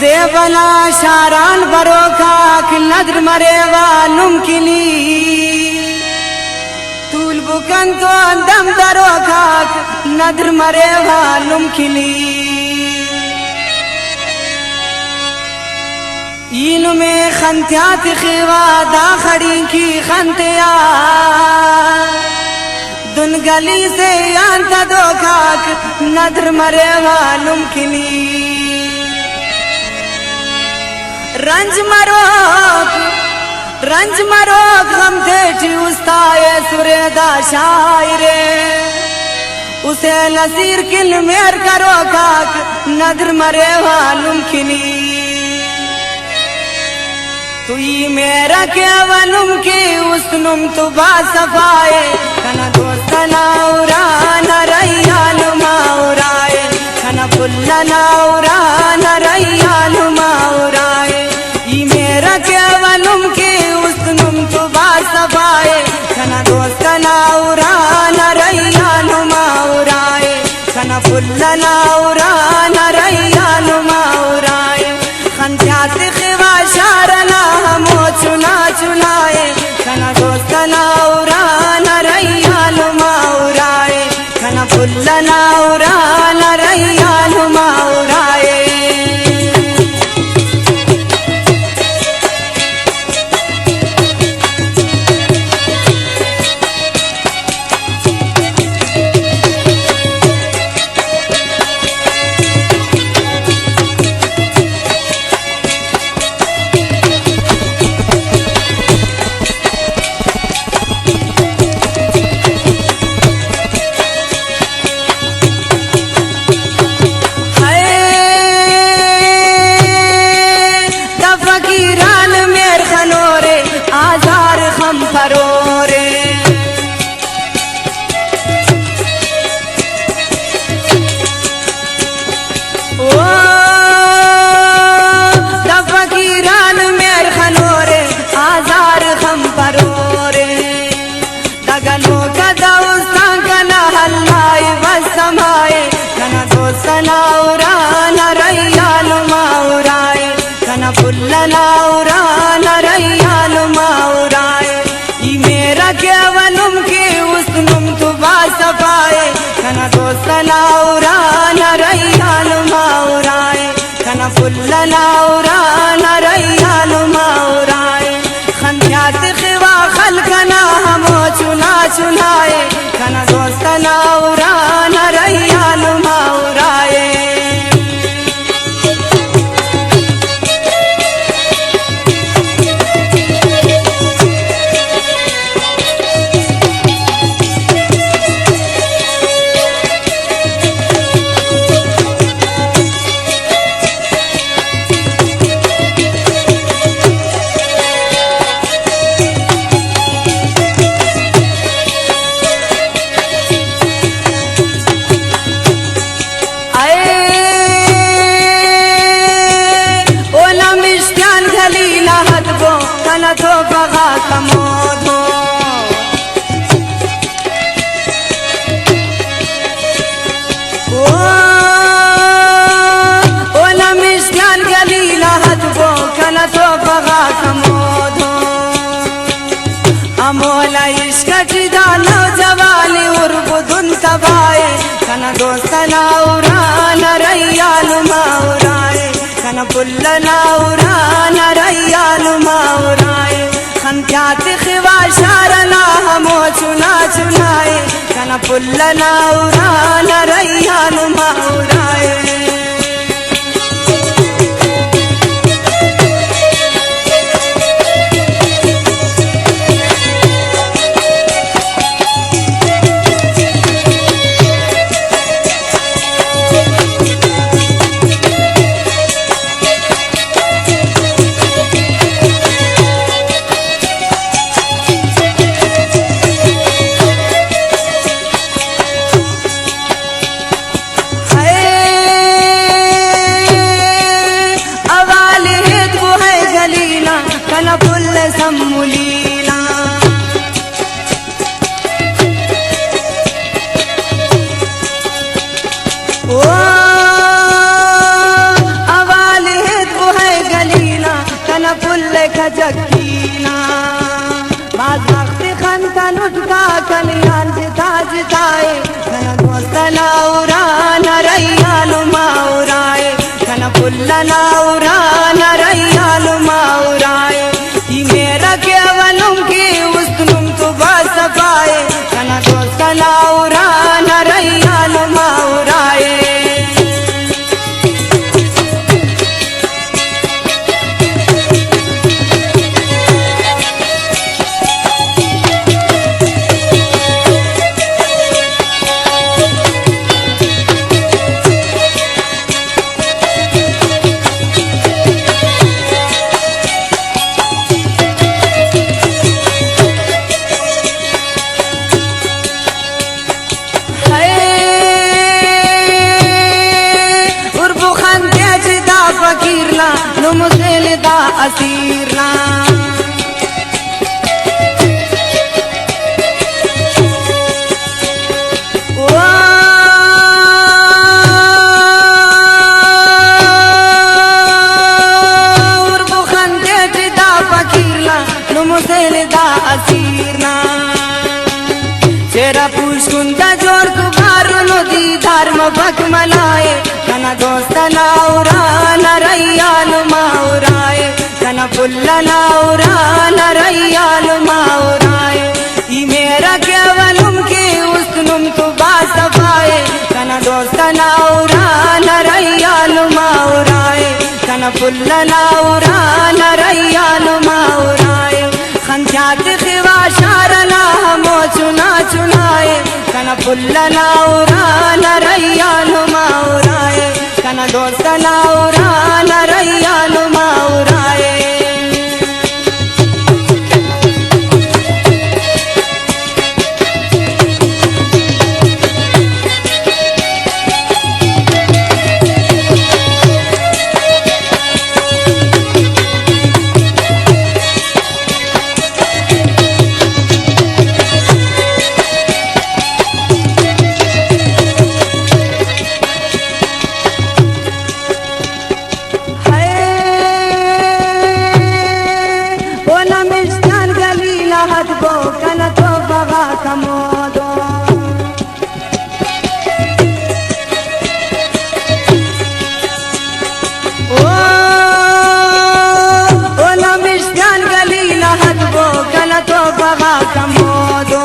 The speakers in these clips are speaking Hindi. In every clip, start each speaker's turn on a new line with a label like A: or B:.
A: जेबला शारान बरोखाक नद्र मरेवा नुमकिली तूल बुकन तो दम दरोखाक नद्र मरेवा नुमकिली इनु में खंत्यात खिवा दा खड़ी की खंत्या दुन गली से यांत दोखाक नद्र मरेवा नुमकिली रंज मरोक हम थे उस्ताए सुरेदा शायरे उसे नसीर किल मेर करो खाक नद्र मरे वालुम खिली तुई मेरा क्या वनुम की उसनुम तु बा सफाए कना दोस्त नाउरा नरैयाल माउराए कना फुल्ला नाउरा नरैयाल माउराए मेरा केवलुम के उसनुम तु बा सफाए कना दोस्त नाउरा नरैयाल माउराए कना फुल्ला नाउरा नरैयाल माउराए खंत्यात खिवा शारना हमो चुना चुनाए कना दोस्त नाउरा नरैयाल माउराए कना फुल्ला नाउरा नरैयाल माउराए नाउरा नरैयाल माउराए कना फुल्ला नाउरा नरैयाल माउराए ई मेरा केवलुम के उसनुम तु बा सफाए कना दोस्त नाउरा नरैयाल माउराए कना फुल्ला नाउरा नरैयाल माउराए खंत्यात खिवा खलकना हमो चुना चुनाए कना दोस्त नाउरा नरैयाल माउराए तो बगा कमोधो ओ नमिष्टान गलीला हदबो कना तो बगा कमोधो अमोला इश्क चिदा नौजवानी उर्बुदुन तबाए कना दोस्त नाउरा नरैयाल माउराए कना फुल्ला नाउरा नरैयाल माउराए खंत्यात खिवा शारना हमो चुना चुनाए कना फुल्ला नाउरा नरैयाल माउराए पुल्लनाउरा नरैयालु माउराए ई मेरा केवलुम की उस्तनुम तो बस पाए कना दोस्तनाउरा नरैयालु माउराए मुसेलदा असीरना मुसेलदा असीरना चेहरा पुष्कुंदा जोड़ कुबार नदी धर्म भक मलाए कना दोस्तना उरा नरैयालु माउराए कना पुल्लनाउरा नरैयालु माउराए ई मेरा केवलुम के उस्तनुम तो बास पाए कना दोस्तनाउरा नरैयालु माउराए कना पुल्लनाउरा नरैयालु माउराए खंचात खिवा शारला मो चुना चुनाए कना पुल्लनाउरा नरैयालु माउराए कना दोस्तनाउरा नरैयालु माउराए कना तो बगा कमोदो ओ नमिष्ठान गली लहत बो कना तो बगा कमोदो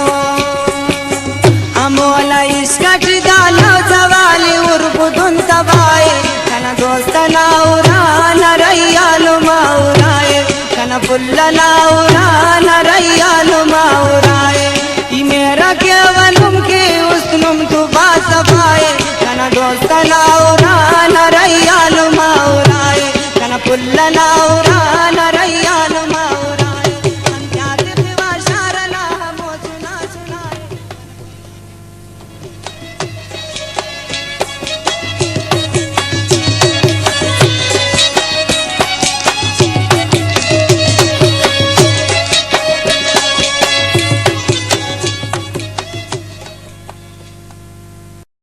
A: अमोला इसकट डालो जवाली उर्बुदुन तबाए कना दोस्तनाउरा नरैयालु माउराए कना पुल्लनाउरा नरैयालु